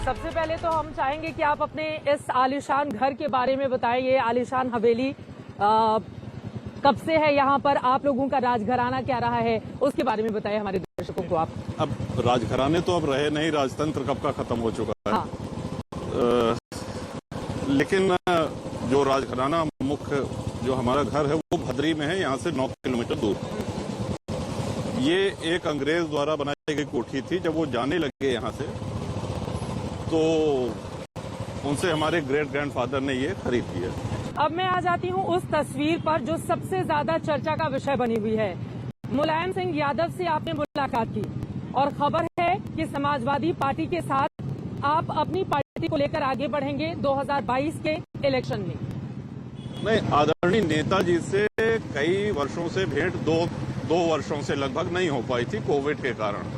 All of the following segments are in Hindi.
सबसे पहले तो हम चाहेंगे कि आप अपने इस आलीशान घर के बारे में बताइए। आलीशान हवेली कब से है यहाँ पर, आप लोगों का राजघराना क्या रहा है, उसके बारे में बताइए हमारे दर्शकों को आप। अब राजघराने तो अब रहे नहीं, राजतंत्र कब का खत्म हो चुका है। हाँ। लेकिन जो राजघराना मुख्य जो हमारा घर है वो भद्री में है, यहाँ से 9 किलोमीटर दूर। ये एक अंग्रेज द्वारा बनाई गई कोठी थी। जब वो जाने लगे यहाँ से तो उनसे हमारे ग्रेट ग्रैंडफादर ने ये खरीद लिया। अब मैं आ जाती हूँ उस तस्वीर पर जो सबसे ज्यादा चर्चा का विषय बनी हुई है। मुलायम सिंह यादव से आपने मुलाकात की और खबर है कि समाजवादी पार्टी के साथ आप अपनी पार्टी को लेकर आगे बढ़ेंगे 2022 के इलेक्शन में। नहीं, आदरणीय नेताजी से कई वर्षों से भेंट दो वर्षों से लगभग नहीं हो पाई थी कोविड के कारण।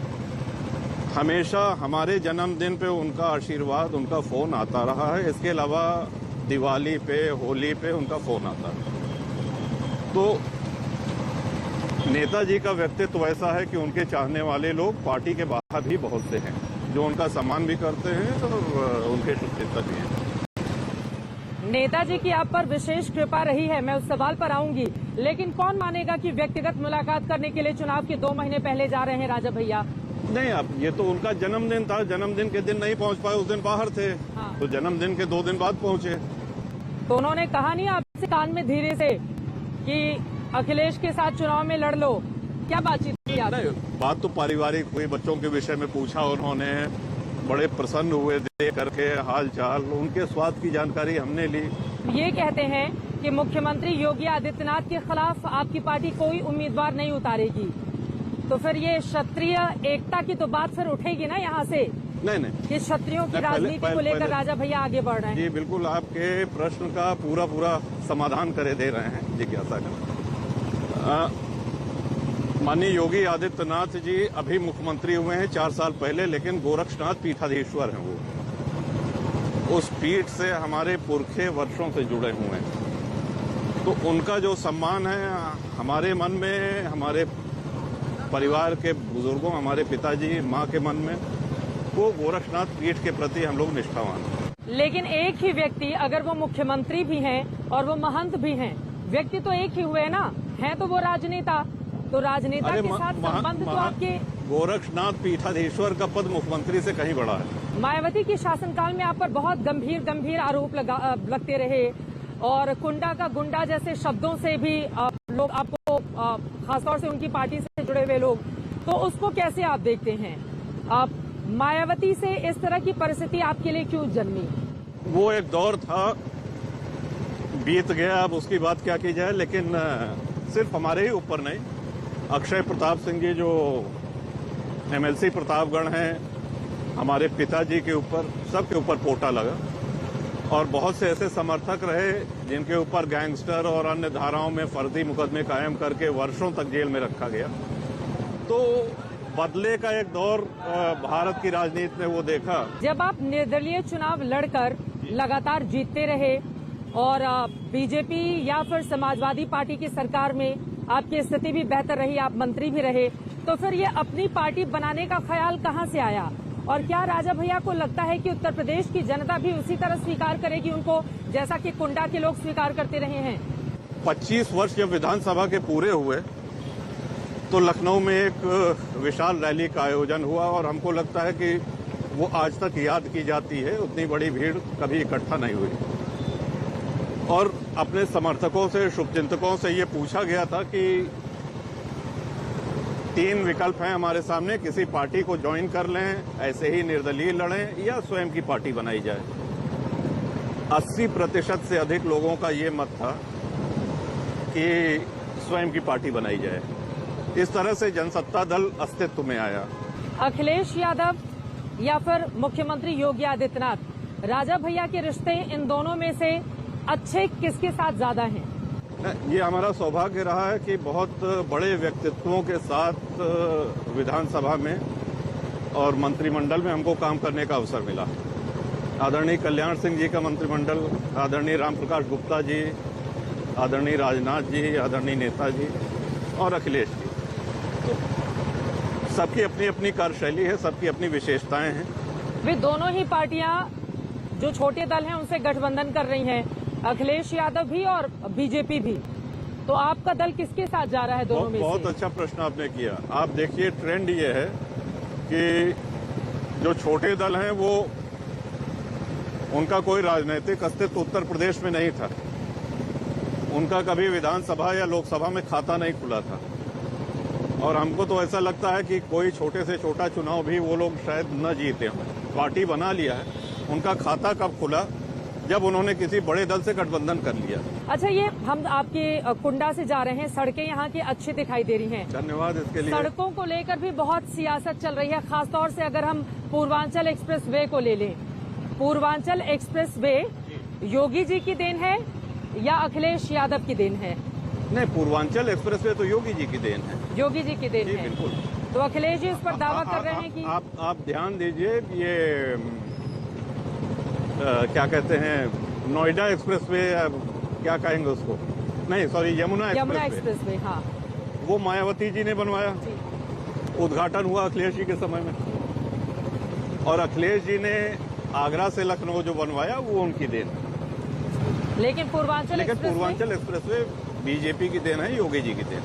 हमेशा हमारे जन्मदिन पे उनका आशीर्वाद, उनका फोन आता रहा है। इसके अलावा दिवाली पे, होली पे उनका फोन आता है। तो नेताजी का व्यक्तित्व ऐसा है कि उनके चाहने वाले लोग पार्टी के बाहर भी बहुत से हैं जो उनका सम्मान भी करते हैं और उनके शुभचिंतक भी हैं। नेताजी की आप पर विशेष कृपा रही है, मैं उस सवाल पर आऊंगी, लेकिन कौन मानेगा कि व्यक्तिगत मुलाकात करने के लिए चुनाव के 2 महीने पहले जा रहे हैं राजा भैया? नहीं, अब ये तो उनका जन्मदिन था, जन्मदिन के दिन नहीं पहुंच पाए, उस दिन बाहर थे। हाँ। तो जन्मदिन के 2 दिन बाद पहुंचे। तो उन्होंने कहा नहीं आपसे कान में धीरे से कि अखिलेश के साथ चुनाव में लड़ लो? क्या बातचीत की आपने? बात तो पारिवारिक हुई, बच्चों के विषय में पूछा उन्होंने, बड़े प्रसन्न हुए देख करके हाल चाल, उनके स्वास्थ्य की जानकारी हमने ली। ये कहते हैं कि मुख्यमंत्री योगी आदित्यनाथ के खिलाफ आपकी पार्टी कोई उम्मीदवार नहीं उतारेगी, तो फिर ये क्षत्रिय एकता की तो बात फिर उठेगी ना यहाँ से? नहीं, कि क्षत्रियों की राजनीति को लेकर राजा भैया आगे बढ़ रहे हैं। जी बिल्कुल, आपके प्रश्न का पूरा समाधान करे दे रहे हैं जिज्ञासा का। माननीय योगी आदित्यनाथ जी अभी मुख्यमंत्री हुए हैं 4 साल पहले, लेकिन गोरक्षनाथ पीठाधीश्वर हैं वो। उस पीठ से हमारे पुरखे वर्षों से जुड़े हुए हैं, तो उनका जो सम्मान है हमारे मन में, हमारे परिवार के बुजुर्गों, हमारे पिताजी माँ के मन में, वो गोरक्षनाथ पीठ के प्रति हम लोग निष्ठावान हैं। लेकिन एक ही व्यक्ति, अगर वो मुख्यमंत्री भी हैं और वो महंत भी हैं, व्यक्ति तो एक ही हुए ना, हैं तो वो राजनेता, तो राजनेता के साथ संबंध तो आपके। गोरक्षनाथ पीठाधीश्वर का पद मुख्यमंत्री से कहीं बड़ा है। मायावती के शासनकाल में आप पर बहुत गंभीर आरोप लगते रहे और कुंडा का गुंडा जैसे शब्दों से भी लोग आपको, खासतौर से उनकी पार्टी से जुड़े हुए लोग, तो उसको कैसे आप देखते हैं? आप मायावती से इस तरह की परिस्थिति आपके लिए क्यों जन्मी? वो एक दौर था, बीत गया, अब उसकी बात क्या की जाए। लेकिन सिर्फ हमारे ही ऊपर नहीं, अक्षय प्रताप सिंह जी जो एमएलसी प्रतापगढ़ हैं, हमारे पिताजी के ऊपर, सबके ऊपर पोटा लगा और बहुत से ऐसे समर्थक रहे जिनके ऊपर गैंगस्टर और अन्य धाराओं में फर्जी मुकदमे कायम करके वर्षों तक जेल में रखा गया। तो बदले का एक दौर भारत की राजनीति में वो देखा। जब आप निर्दलीय चुनाव लड़कर लगातार जीतते रहे और बीजेपी या फिर समाजवादी पार्टी की सरकार में आपकी स्थिति भी बेहतर रही, आप मंत्री भी रहे, तो फिर ये अपनी पार्टी बनाने का ख्याल कहाँ से आया? और क्या राजा भैया को लगता है कि उत्तर प्रदेश की जनता भी उसी तरह स्वीकार करेगी उनको जैसा कि कुंडा के लोग स्वीकार करते रहे हैं? 25 वर्ष जब विधानसभा के पूरे हुए तो लखनऊ में एक विशाल रैली का आयोजन हुआ और हमको लगता है कि वो आज तक याद की जाती है। उतनी बड़ी भीड़ कभी इकट्ठा नहीं हुई और अपने समर्थकों से, शुभचिंतकों से ये पूछा गया था कि 3 विकल्प हैं हमारे सामने, किसी पार्टी को ज्वाइन कर लें, ऐसे ही निर्दलीय लड़ें या स्वयं की पार्टी बनाई जाए। 80% से अधिक लोगों का ये मत था कि स्वयं की पार्टी बनाई जाए। इस तरह से जनसत्ता दल अस्तित्व में आया। अखिलेश यादव या फिर मुख्यमंत्री योगी आदित्यनाथ, राजा भैया के रिश्ते इन दोनों में से अच्छे किसके साथ ज्यादा हैं? ये हमारा सौभाग्य रहा है कि बहुत बड़े व्यक्तित्वों के साथ विधानसभा में और मंत्रिमंडल में हमको काम करने का अवसर मिला। आदरणीय कल्याण सिंह जी का मंत्रिमंडल, आदरणीय रामप्रकाश गुप्ता जी, आदरणीय राजनाथ जी, आदरणीय नेताजी और अखिलेश जी। तो सबकी अपनी अपनी कार्यशैली है, सबकी अपनी विशेषताएं हैं। वे दोनों ही पार्टियां जो छोटे दल हैं उनसे गठबंधन कर रही हैं, अखिलेश यादव भी और बीजेपी भी। तो आपका दल किसके साथ जा रहा है दोनों में बहुत से? अच्छा प्रश्न आपने किया। आप देखिए, ट्रेंड ये है कि जो छोटे दल हैं वो उनका कोई राजनीतिक अस्तित्व उत्तर प्रदेश में नहीं था। उनका कभी विधानसभा या लोकसभा में खाता नहीं खुला था। और हमको तो ऐसा लगता है कि कोई छोटे से छोटा चुनाव भी वो लोग शायद न जीते हों। पार्टी बना लिया है, उनका खाता कब खुला? जब उन्होंने किसी बड़े दल से गठबंधन कर लिया। अच्छा, ये हम आपके कुंडा से जा रहे हैं, सड़कें यहाँ की अच्छी दिखाई दे रही हैं। धन्यवाद इसके लिए। सड़कों को लेकर भी बहुत सियासत चल रही है, खासतौर से अगर हम पूर्वांचल एक्सप्रेस वे को ले लें। पूर्वांचल एक्सप्रेस वे योगी जी की देन है या अखिलेश यादव की देन है? नहीं, पूर्वांचल एक्सप्रेस वे तो योगी जी की देन है। योगी जी की देन जी है। बिल्कुल। तो अखिलेश जी इस पर दावा कर रहे हैं कि आप ध्यान दीजिए, ये क्या कहते हैं, नोएडा एक्सप्रेस वे, क्या कहेंगे उसको? नहीं सॉरी, यमुना एक्सप्रेस वे, हाँ, वो मायावती जी ने बनवाया। उद्घाटन हुआ अखिलेश जी के समय में, और अखिलेश जी ने आगरा से लखनऊ जो बनवाया वो उनकी देन। लेकिन पूर्वांचल एक्सप्रेस वे बीजेपी की देन है, योगी जी की देन।